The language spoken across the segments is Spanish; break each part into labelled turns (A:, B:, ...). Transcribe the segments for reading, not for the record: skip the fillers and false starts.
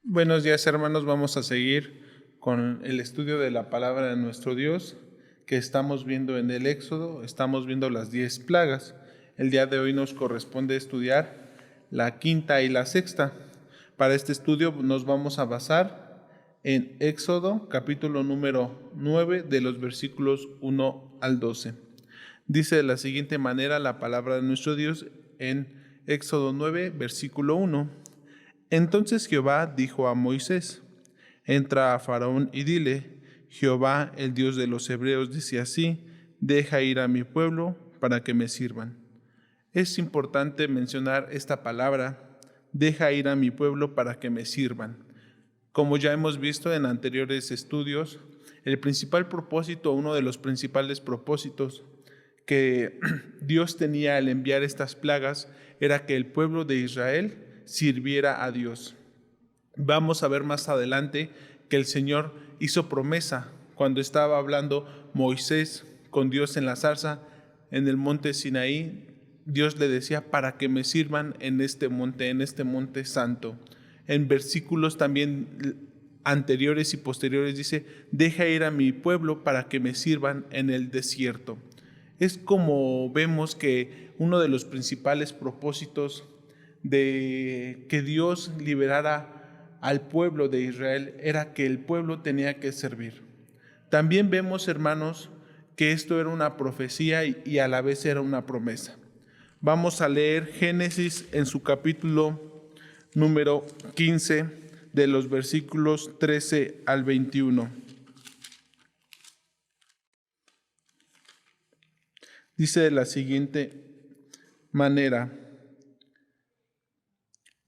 A: Buenos días, hermanos. Vamos a seguir con el estudio de la palabra de nuestro Dios que estamos viendo en el Éxodo. Estamos viendo las 10 plagas. El día de hoy nos corresponde estudiar la quinta y la sexta. Para este estudio nos vamos a basar en Éxodo, capítulo número 9, de los versículos 1 al 12. Dice de la siguiente manera la palabra de nuestro Dios en Éxodo 9, versículo 1. Entonces Jehová dijo a Moisés: entra a Faraón y dile: Jehová, el Dios de los hebreos, dice así: deja ir a mi pueblo para que me sirvan. Es importante mencionar esta palabra: deja ir a mi pueblo para que me sirvan. Como ya hemos visto en anteriores estudios, el principal propósito, uno de los principales propósitos que Dios tenía al enviar estas plagas, era que el pueblo de Israel sirviera a Dios. Vamos a ver más adelante que el Señor hizo promesa cuando estaba hablando Moisés con Dios en la zarza, en el monte Sinaí. Dios le decía: para que me sirvan en este monte santo. En versículos también anteriores y posteriores dice: deja ir a mi pueblo para que me sirvan en el desierto. Es como vemos que uno de los principales propósitos de que Dios liberara al pueblo de Israel era que el pueblo tenía que servir. También vemos, hermanos, que esto era una profecía y a la vez era una promesa. Vamos a leer Génesis en su capítulo número 15, de los versículos 13 al 21. Dice de la siguiente manera: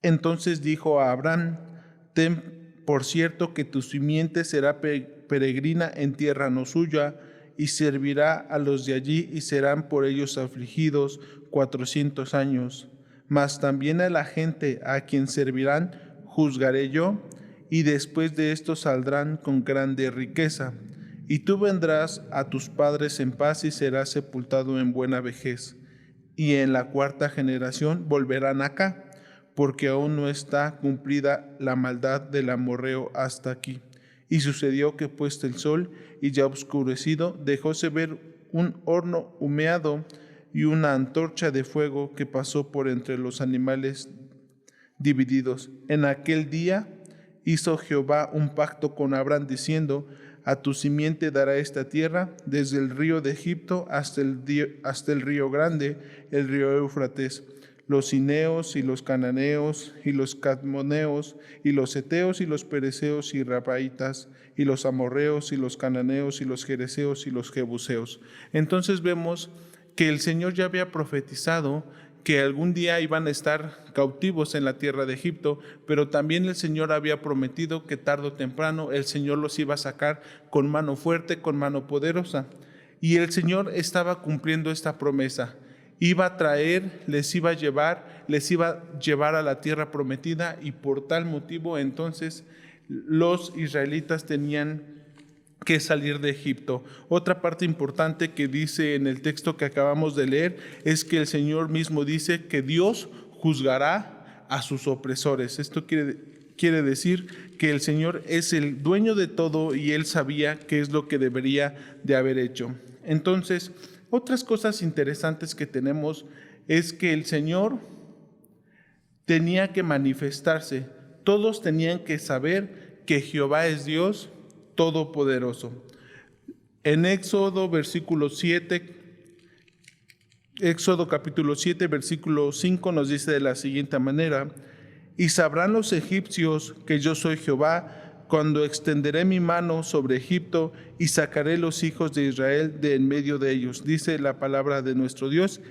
A: entonces dijo a Abraham: ten por cierto que tu simiente será peregrina en tierra no suya, y servirá a los de allí, y serán por ellos afligidos 400 años. Mas también a la gente a quien servirán juzgaré yo, y después de esto saldrán con grande riqueza. Y tú vendrás a tus padres en paz y serás sepultado en buena vejez. Y en la cuarta generación volverán acá, porque aún no está cumplida la maldad del amorreo hasta aquí. Y sucedió que puesto el sol y ya oscurecido, dejóse ver un horno humeado y una antorcha de fuego que pasó por entre los animales divididos. En aquel día hizo Jehová un pacto con Abraham diciendo: a tu simiente dará esta tierra, desde el río de Egipto hasta el río grande, el río Éufrates, los cineos y los cananeos y los cadmoneos y los heteos y los pereceos y rabaitas y los amorreos y los cananeos y los jereseos y los jebuseos. Entonces vemos que el Señor ya había profetizado que algún día iban a estar cautivos en la tierra de Egipto, pero también el Señor había prometido que tarde o temprano el Señor los iba a sacar con mano fuerte, con mano poderosa. Y el Señor estaba cumpliendo esta promesa. Iba a traer, les iba a llevar a la tierra prometida, y por tal motivo entonces los israelitas tenían que salir de Egipto. Otra parte importante que dice en el texto que acabamos de leer es que el Señor mismo dice que Dios juzgará a sus opresores. Esto quiere decir que el Señor es el dueño de todo y Él sabía qué es lo que debería de haber hecho. Entonces, otras cosas interesantes que tenemos es que el Señor tenía que manifestarse. Todos tenían que saber que Jehová es Dios Todopoderoso. En Éxodo capítulo 7, versículo 5 nos dice de la siguiente manera: y sabrán los egipcios que yo soy Jehová, cuando extenderé mi mano sobre Egipto y sacaré los hijos de Israel de en medio de ellos. Dice la palabra de nuestro Dios: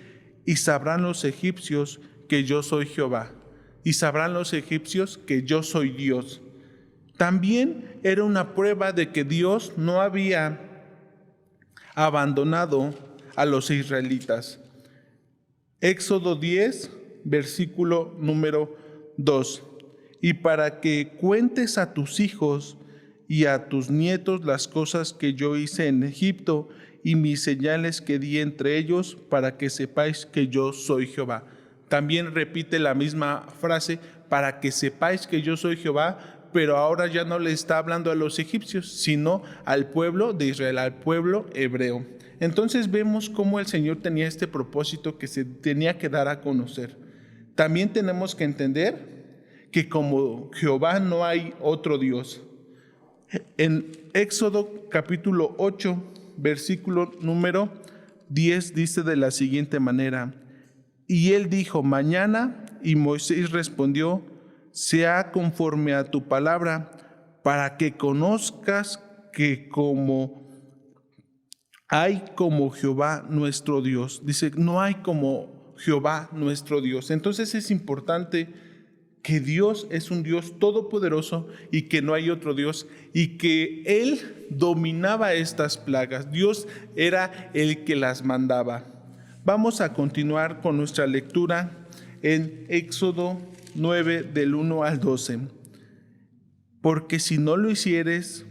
A: y sabrán los egipcios que yo soy Jehová. Y sabrán los egipcios que yo soy Dios. También era una prueba de que Dios no había abandonado a los israelitas. Éxodo 10, versículo número 2. Y para que cuentes a tus hijos y a tus nietos las cosas que yo hice en Egipto y mis señales que di entre ellos, para que sepáis que yo soy Jehová. También repite la misma frase: para que sepáis que yo soy Jehová, pero ahora ya no le está hablando a los egipcios, sino al pueblo de Israel, al pueblo hebreo. Entonces vemos cómo el Señor tenía este propósito que se tenía que dar a conocer. También tenemos que entender que como Jehová no hay otro Dios. En Éxodo capítulo 8, versículo número 10 dice de la siguiente manera: y él dijo, mañana, y Moisés respondió, sea conforme a tu palabra, para que conozcas que hay como Jehová nuestro Dios. Dice, no hay como Jehová nuestro Dios. Entonces es importante que Dios es un Dios todopoderoso y que no hay otro Dios, y que Él dominaba estas plagas. Dios era el que las mandaba. Vamos a continuar con nuestra lectura en Éxodo 9 del 1 al 12. Porque si no lo hicieres,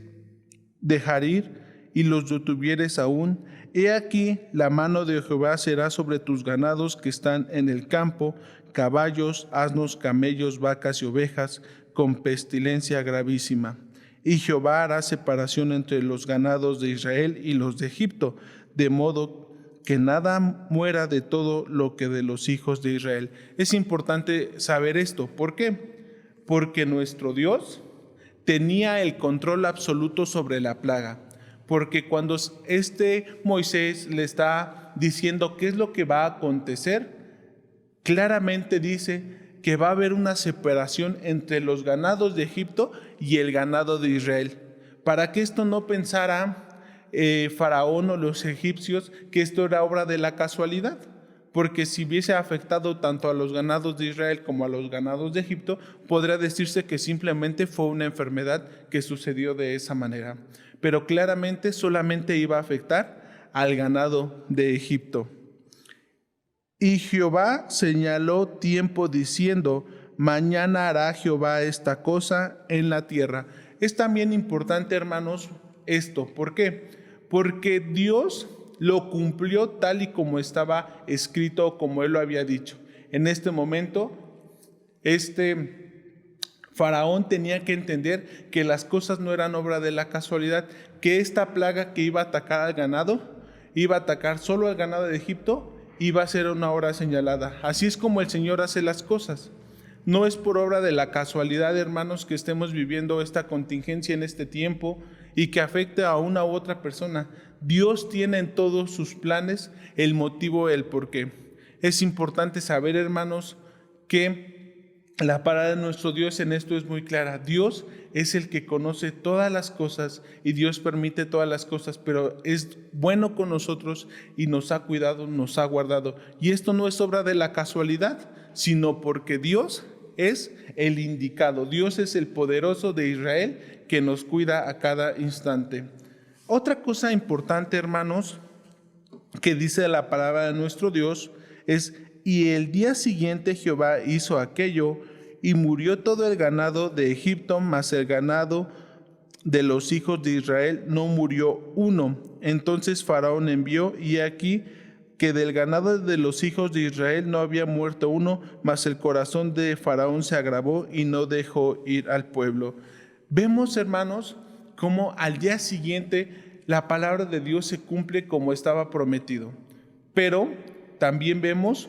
A: dejar ir y los detuvieres aún, he aquí la mano de Jehová será sobre tus ganados que están en el campo, caballos, asnos, camellos, vacas y ovejas, con pestilencia gravísima. Y Jehová hará separación entre los ganados de Israel y los de Egipto, de modo que nada muera de todo lo que de los hijos de Israel. Es importante saber esto. ¿Por qué? Porque nuestro Dios tenía el control absoluto sobre la plaga. Porque cuando Moisés le está diciendo qué es lo que va a acontecer, claramente dice que va a haber una separación entre los ganados de Egipto y el ganado de Israel. Para que esto no pensara Faraón o los egipcios que esto era obra de la casualidad, porque si hubiese afectado tanto a los ganados de Israel como a los ganados de Egipto, podría decirse que simplemente fue una enfermedad que sucedió de esa manera. Pero claramente solamente iba a afectar al ganado de Egipto. Y Jehová señaló tiempo diciendo, mañana hará Jehová esta cosa en la tierra. Es también importante, hermanos, esto. ¿Por qué? Porque Dios lo cumplió tal y como estaba escrito, como Él lo había dicho. En este momento, Faraón tenía que entender que las cosas no eran obra de la casualidad, que esta plaga que iba a atacar al ganado, iba a atacar solo al ganado de Egipto, iba a ser una hora señalada. Así es como el Señor hace las cosas. No es por obra de la casualidad, hermanos, que estemos viviendo esta contingencia en este tiempo y que afecte a una u otra persona. Dios tiene en todos sus planes el motivo, el porqué. Es importante saber, hermanos, que la palabra de nuestro Dios en esto es muy clara. Dios es el que conoce todas las cosas y Dios permite todas las cosas, pero es bueno con nosotros y nos ha cuidado, nos ha guardado. Y esto no es obra de la casualidad, sino porque Dios es el indicado. Dios es el poderoso de Israel que nos cuida a cada instante. Otra cosa importante, hermanos, que dice la palabra de nuestro Dios es: y el día siguiente Jehová hizo aquello, y murió todo el ganado de Egipto, mas el ganado de los hijos de Israel no murió uno. Entonces Faraón envió, y aquí que del ganado de los hijos de Israel no había muerto uno, mas el corazón de Faraón se agravó y no dejó ir al pueblo. Vemos, hermanos, cómo al día siguiente la palabra de Dios se cumple como estaba prometido. Pero también vemos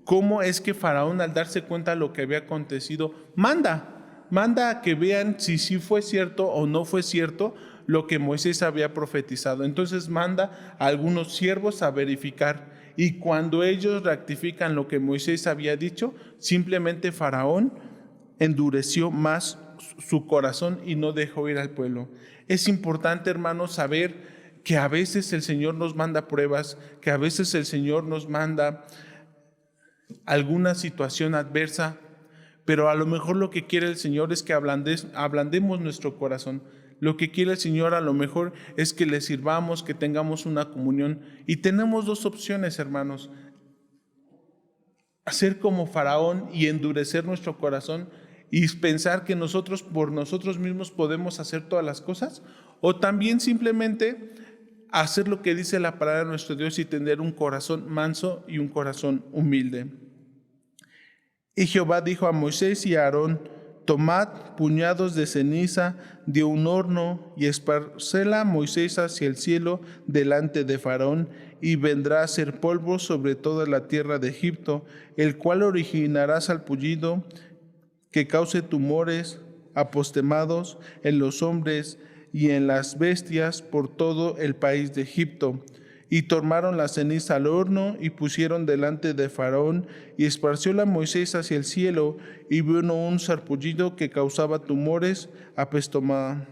A: cómo es que Faraón, al darse cuenta de lo que había acontecido, manda a que vean si sí fue cierto o no fue cierto lo que Moisés había profetizado. Entonces manda a algunos siervos a verificar, y cuando ellos rectifican lo que Moisés había dicho, simplemente Faraón endureció más su corazón y no dejó ir al pueblo. Es importante, hermanos, saber que a veces el Señor nos manda pruebas, que a veces el Señor nos manda alguna situación adversa, pero a lo mejor lo que quiere el Señor es que ablandemos nuestro corazón. Lo que quiere el Señor a lo mejor es que le sirvamos, que tengamos una comunión. Y tenemos dos opciones, hermanos: hacer como Faraón y endurecer nuestro corazón y pensar que nosotros por nosotros mismos podemos hacer todas las cosas, o también simplemente hacer lo que dice la palabra de nuestro Dios y tener un corazón manso y un corazón humilde. Y Jehová dijo a Moisés y a Aarón: tomad puñados de ceniza de un horno y esparcela Moisés hacia el cielo delante de Faraón, y vendrá a ser polvo sobre toda la tierra de Egipto, el cual originará salpullido que cause tumores apostemados en los hombres y en las bestias por todo el país de Egipto. Y tomaron la ceniza al horno y pusieron delante de Faraón, y esparcióla Moisés hacia el cielo, y vino un sarpullido que causaba tumores apostemados,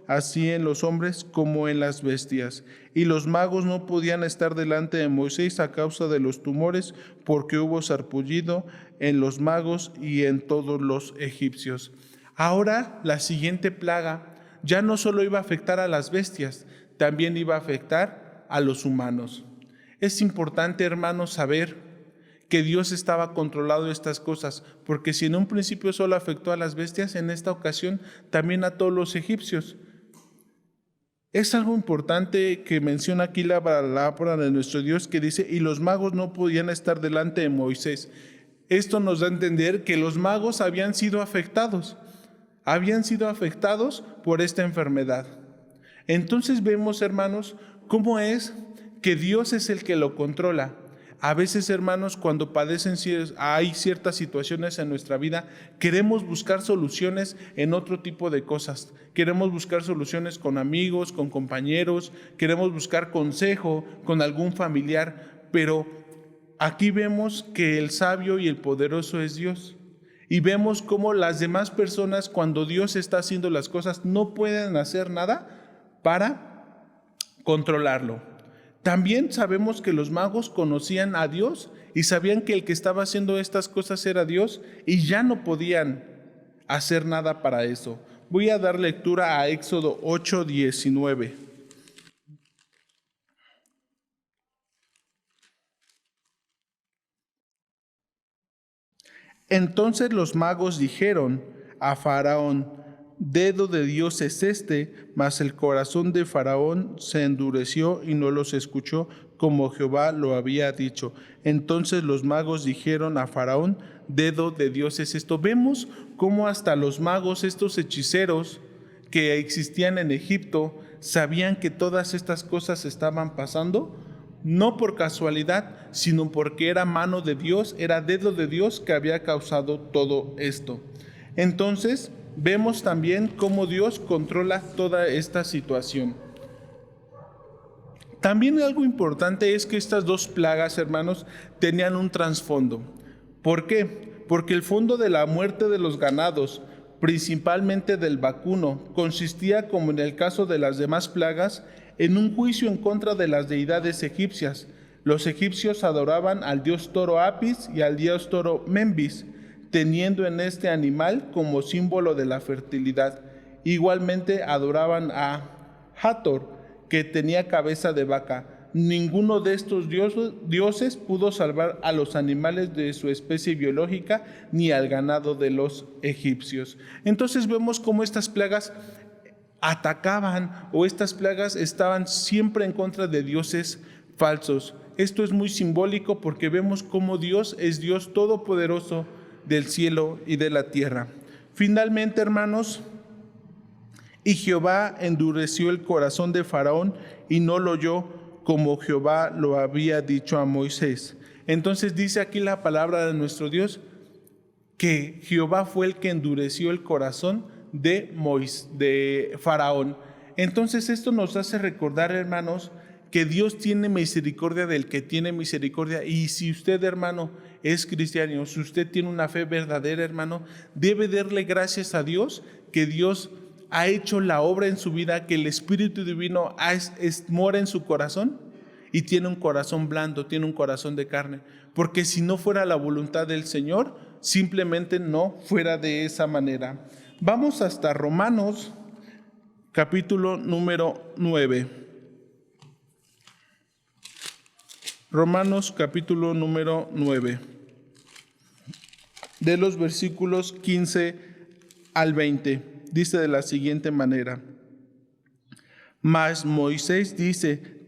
A: así en los hombres como en las bestias. Y los magos no podían estar delante de Moisés a causa de los tumores, porque hubo sarpullido en los magos y en todos los egipcios. Ahora, la siguiente plaga ya no solo iba a afectar a las bestias, también iba a afectar a los humanos. Es importante, hermanos, saber que Dios estaba controlando estas cosas, porque si en un principio solo afectó a las bestias, en esta ocasión también a todos los egipcios. Es algo importante que menciona aquí la palabra de nuestro Dios, que dice, y los magos no podían estar delante de Moisés. Esto nos da a entender que los magos habían sido afectados por esta enfermedad. Entonces vemos, hermanos, cómo es que Dios es el que lo controla. A veces, hermanos, cuando hay ciertas situaciones en nuestra vida, queremos buscar soluciones en otro tipo de cosas. Queremos buscar soluciones con amigos, con compañeros, queremos buscar consejo con algún familiar, pero aquí vemos que el sabio y el poderoso es Dios. Y vemos cómo las demás personas, cuando Dios está haciendo las cosas, no pueden hacer nada para controlarlo. También sabemos que los magos conocían a Dios y sabían que el que estaba haciendo estas cosas era Dios, y ya no podían hacer nada para eso. Voy a dar lectura a Éxodo 8:19. Entonces los magos dijeron a Faraón: dedo de Dios es este, mas el corazón de Faraón se endureció y no los escuchó, como Jehová lo había dicho. Entonces los magos dijeron a Faraón: dedo de Dios es esto. Vemos cómo hasta los magos, estos hechiceros que existían en Egipto, sabían que todas estas cosas estaban pasando, no por casualidad, sino porque era mano de Dios, era dedo de Dios que había causado todo esto. Entonces, vemos también cómo Dios controla toda esta situación. También algo importante es que estas dos plagas, hermanos, tenían un trasfondo. ¿Por qué? Porque el fondo de la muerte de los ganados, principalmente del vacuno, consistía, como en el caso de las demás plagas, en un juicio en contra de las deidades egipcias. Los egipcios adoraban al dios toro Apis y al dios toro Membis, teniendo en este animal como símbolo de la fertilidad. Igualmente adoraban a Hathor, que tenía cabeza de vaca. Ninguno de estos dioses pudo salvar a los animales de su especie biológica ni al ganado de los egipcios. Entonces vemos cómo estas plagas atacaban, o estas plagas estaban siempre en contra de dioses falsos. Esto es muy simbólico porque vemos cómo Dios es Dios todopoderoso del cielo y de la tierra. Finalmente, hermanos, y Jehová endureció el corazón de Faraón y no lo oyó, como Jehová lo había dicho a Moisés. Entonces dice aquí la palabra de nuestro Dios que Jehová fue el que endureció el corazón de Faraón. Entonces esto nos hace recordar, hermanos, que Dios tiene misericordia del que tiene misericordia. Y si usted, hermano, es cristiano, si usted tiene una fe verdadera, hermano, debe darle gracias a Dios que Dios ha hecho la obra en su vida, que el Espíritu Divino mora en su corazón y tiene un corazón blando, tiene un corazón de carne. Porque si no fuera la voluntad del Señor, simplemente no fuera de esa manera. Vamos hasta Romanos, capítulo número 9. Romanos, capítulo número 9. De los versículos 15 al 20. Dice de la siguiente manera: Mas Moisés dice: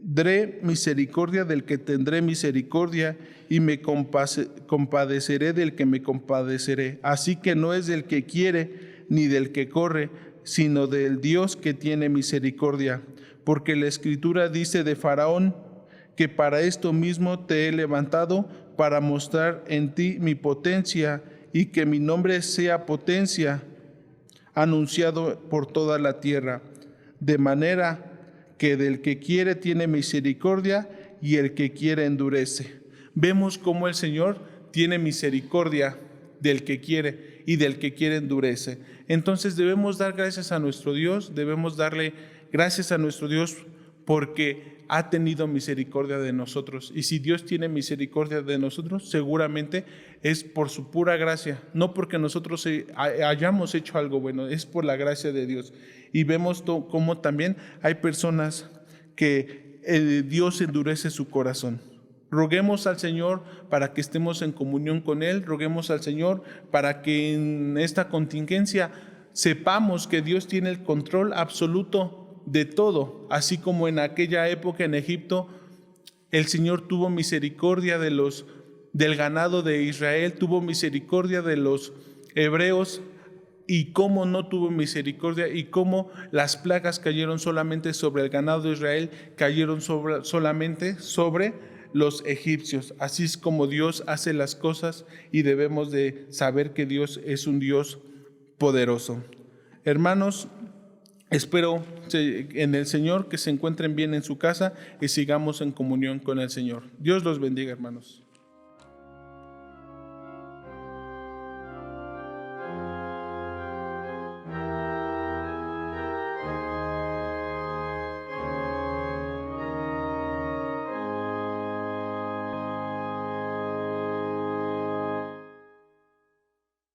A: Tendré misericordia del que tendré misericordia, y me compadeceré del que me compadeceré. Así que no es del que quiere ni del que corre, sino del Dios que tiene misericordia. Porque la Escritura dice de Faraón que para esto mismo te he levantado, para mostrar en ti mi potencia, y que mi nombre sea potencia, anunciado por toda la tierra. De manera que del que quiere tiene misericordia, y el que quiere endurece. Vemos cómo el Señor tiene misericordia del que quiere, y del que quiere endurece. Entonces debemos dar gracias a nuestro Dios, debemos darle gracias a nuestro Dios porque ha tenido misericordia de nosotros. Y si Dios tiene misericordia de nosotros, seguramente es por su pura gracia, no porque nosotros hayamos hecho algo bueno, es por la gracia de Dios. Y vemos cómo también hay personas que Dios endurece su corazón. Roguemos al Señor para que estemos en comunión con Él, roguemos al Señor para que en esta contingencia sepamos que Dios tiene el control absoluto de todo, así como en aquella época en Egipto el Señor tuvo misericordia del ganado de Israel, tuvo misericordia de los hebreos, y cómo no tuvo misericordia, y cómo las plagas cayeron solamente sobre el ganado de Israel, cayeron solamente sobre los egipcios. Así es como Dios hace las cosas, y debemos de saber que Dios es un Dios poderoso. Hermanos, espero en el Señor que se encuentren bien en su casa y sigamos en comunión con el Señor. Dios los bendiga, hermanos.